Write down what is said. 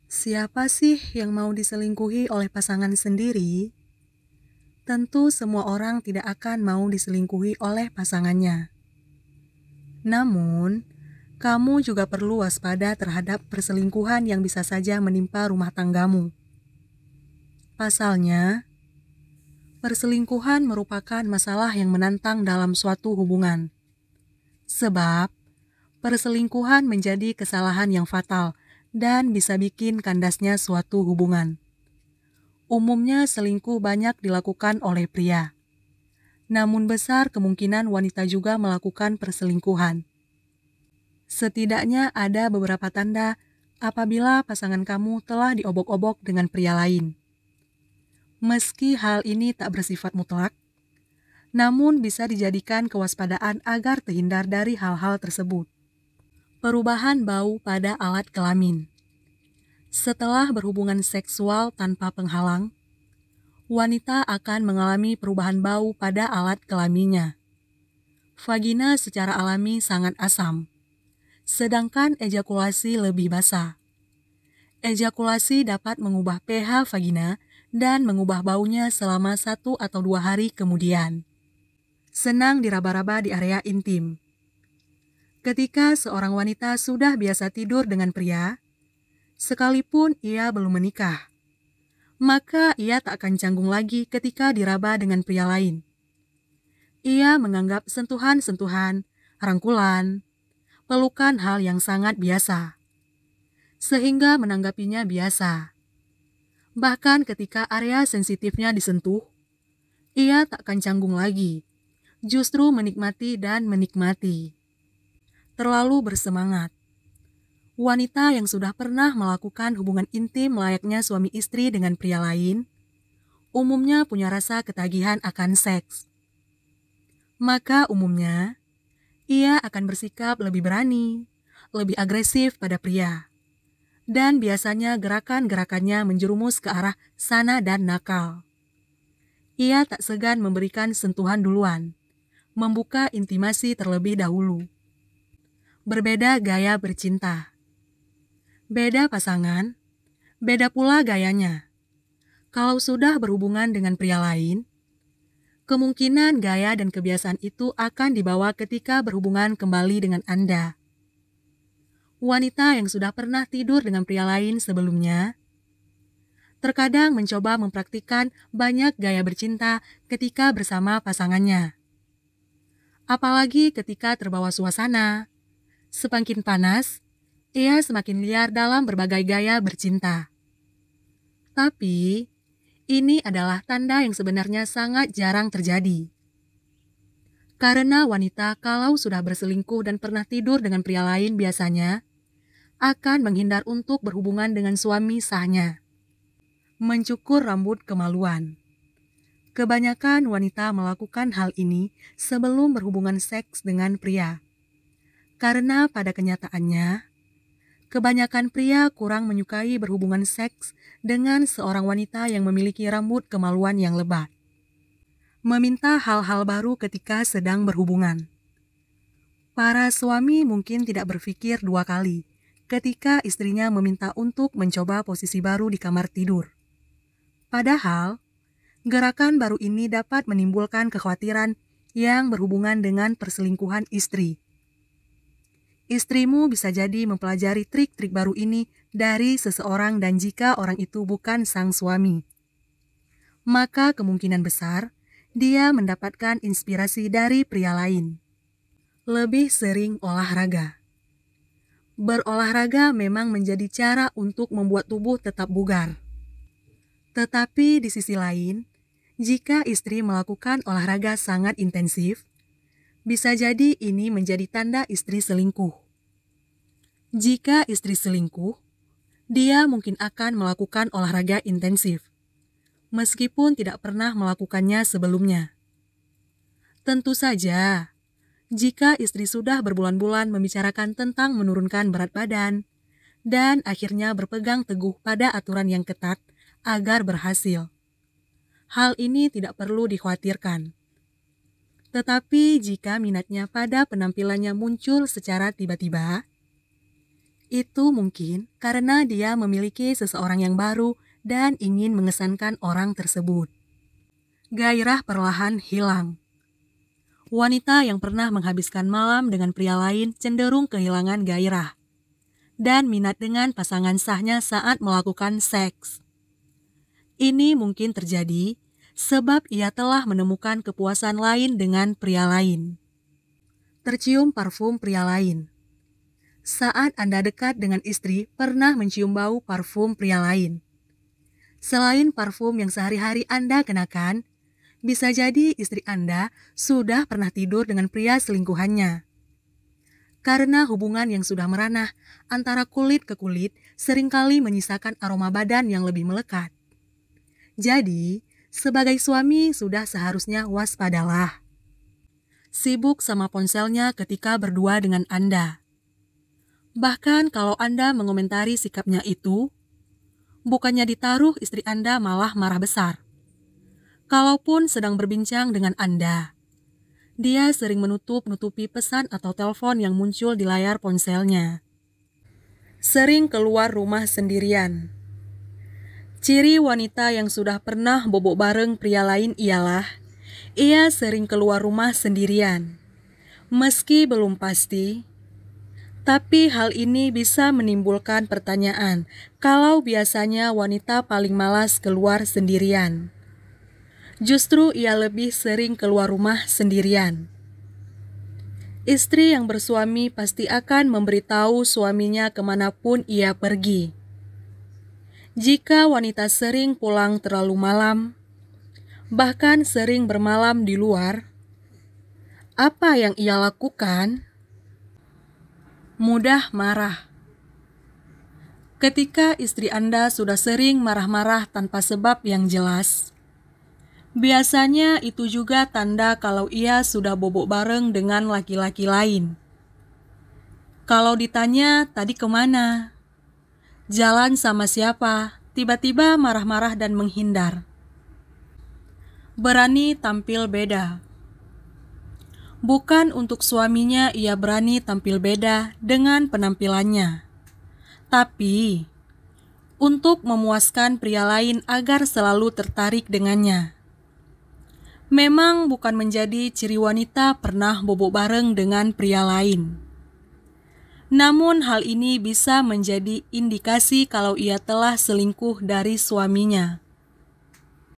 Siapa sih yang mau diselingkuhi oleh pasangan sendiri? Tentu semua orang tidak akan mau diselingkuhi oleh pasangannya. Namun, kamu juga perlu waspada terhadap perselingkuhan yang bisa saja menimpa rumah tanggamu. Pasalnya, perselingkuhan merupakan masalah yang menantang dalam suatu hubungan. Sebab, perselingkuhan menjadi kesalahan yang fatal dan bisa bikin kandasnya suatu hubungan. Umumnya selingkuh banyak dilakukan oleh pria. Namun besar kemungkinan wanita juga melakukan perselingkuhan. Setidaknya ada beberapa tanda apabila pasangan kamu telah diobok-obok dengan pria lain. Meski hal ini tak bersifat mutlak, namun bisa dijadikan kewaspadaan agar terhindar dari hal-hal tersebut. Perubahan bau pada alat kelamin. Setelah berhubungan seksual tanpa penghalang, wanita akan mengalami perubahan bau pada alat kelaminnya. Vagina secara alami sangat asam, sedangkan ejakulasi lebih basah. Ejakulasi dapat mengubah pH vagina dan mengubah baunya selama 1 atau 2 hari kemudian. Senang diraba-raba di area intim. Ketika seorang wanita sudah biasa tidur dengan pria, sekalipun ia belum menikah, maka ia tak akan canggung lagi ketika diraba dengan pria lain. Ia menganggap sentuhan-sentuhan, rangkulan, pelukan hal yang sangat biasa, sehingga menanggapinya biasa. Bahkan ketika area sensitifnya disentuh, ia tak akan canggung lagi, justru menikmati dan menikmati. Terlalu bersemangat. Wanita yang sudah pernah melakukan hubungan intim layaknya suami istri dengan pria lain, umumnya punya rasa ketagihan akan seks. Maka umumnya, ia akan bersikap lebih berani, lebih agresif pada pria. Dan biasanya gerakan-gerakannya menjerumus ke arah sana dan nakal. Ia tak segan memberikan sentuhan duluan, membuka intimasi terlebih dahulu. Berbeda gaya bercinta. Beda pasangan, beda pula gayanya. Kalau sudah berhubungan dengan pria lain, kemungkinan gaya dan kebiasaan itu akan dibawa ketika berhubungan kembali dengan Anda. Wanita yang sudah pernah tidur dengan pria lain sebelumnya, terkadang mencoba mempraktikkan banyak gaya bercinta ketika bersama pasangannya. Apalagi ketika terbawa suasana, semakin panas, ia semakin liar dalam berbagai gaya bercinta. Tapi, ini adalah tanda yang sebenarnya sangat jarang terjadi. Karena wanita kalau sudah berselingkuh dan pernah tidur dengan pria lain biasanya akan menghindar untuk berhubungan dengan suami sahnya. Mencukur rambut kemaluan. Kebanyakan wanita melakukan hal ini sebelum berhubungan seks dengan pria. Karena pada kenyataannya, kebanyakan pria kurang menyukai berhubungan seks dengan seorang wanita yang memiliki rambut kemaluan yang lebat. Meminta hal-hal baru ketika sedang berhubungan. Para suami mungkin tidak berpikir 2 kali ketika istrinya meminta untuk mencoba posisi baru di kamar tidur. Padahal, gerakan baru ini dapat menimbulkan kekhawatiran yang berhubungan dengan perselingkuhan istri. Istrimu bisa jadi mempelajari trik-trik baru ini dari seseorang dan jika orang itu bukan sang suami, maka kemungkinan besar dia mendapatkan inspirasi dari pria lain. Lebih sering olahraga. Berolahraga memang menjadi cara untuk membuat tubuh tetap bugar. Tetapi di sisi lain, jika istri melakukan olahraga sangat intensif, bisa jadi ini menjadi tanda istri selingkuh. Jika istri selingkuh, dia mungkin akan melakukan olahraga intensif, meskipun tidak pernah melakukannya sebelumnya. Tentu saja, jika istri sudah berbulan-bulan membicarakan tentang menurunkan berat badan, dan akhirnya berpegang teguh pada aturan yang ketat agar berhasil, hal ini tidak perlu dikhawatirkan. Tetapi jika minatnya pada penampilannya muncul secara tiba-tiba, Itu mungkin karena dia memiliki seseorang yang baru dan ingin mengesankan orang tersebut. Gairah perlahan hilang. Wanita yang pernah menghabiskan malam dengan pria lain cenderung kehilangan gairah dan minat dengan pasangan sahnya saat melakukan seks. Ini mungkin terjadi sebab ia telah menemukan kepuasan lain dengan pria lain. Tercium parfum pria lain. Saat Anda dekat dengan istri, pernah mencium bau parfum pria lain. Selain parfum yang sehari-hari Anda kenakan, bisa jadi istri Anda sudah pernah tidur dengan pria selingkuhannya. Karena hubungan yang sudah meranah antara kulit ke kulit seringkali menyisakan aroma badan yang lebih melekat. Jadi, sebagai suami sudah seharusnya waspadalah. Sibuk sama ponselnya ketika berdua dengan Anda. Bahkan kalau Anda mengomentari sikapnya itu, bukannya ditaruh istri Anda malah marah besar. Kalaupun sedang berbincang dengan Anda, dia sering menutup-nutupi pesan atau telepon yang muncul di layar ponselnya. Sering keluar rumah sendirian. Ciri wanita yang sudah pernah bobok bareng pria lain ialah ia sering keluar rumah sendirian. Meski belum pasti, tapi hal ini bisa menimbulkan pertanyaan kalau biasanya wanita paling malas keluar sendirian. Justru ia lebih sering keluar rumah sendirian. Istri yang bersuami pasti akan memberitahu suaminya kemanapun ia pergi. Jika wanita sering pulang terlalu malam, bahkan sering bermalam di luar, apa yang ia lakukan? Mudah marah. Ketika istri Anda sudah sering marah-marah tanpa sebab yang jelas, biasanya itu juga tanda kalau ia sudah bobok bareng dengan laki-laki lain. Kalau ditanya, tadi kemana? Jalan sama siapa? Tiba-tiba marah-marah dan menghindar. Berani tampil beda. Bukan untuk suaminya ia berani tampil beda dengan penampilannya, tapi untuk memuaskan pria lain agar selalu tertarik dengannya. Memang bukan menjadi ciri wanita pernah bobok bareng dengan pria lain. Namun hal ini bisa menjadi indikasi kalau ia telah selingkuh dari suaminya.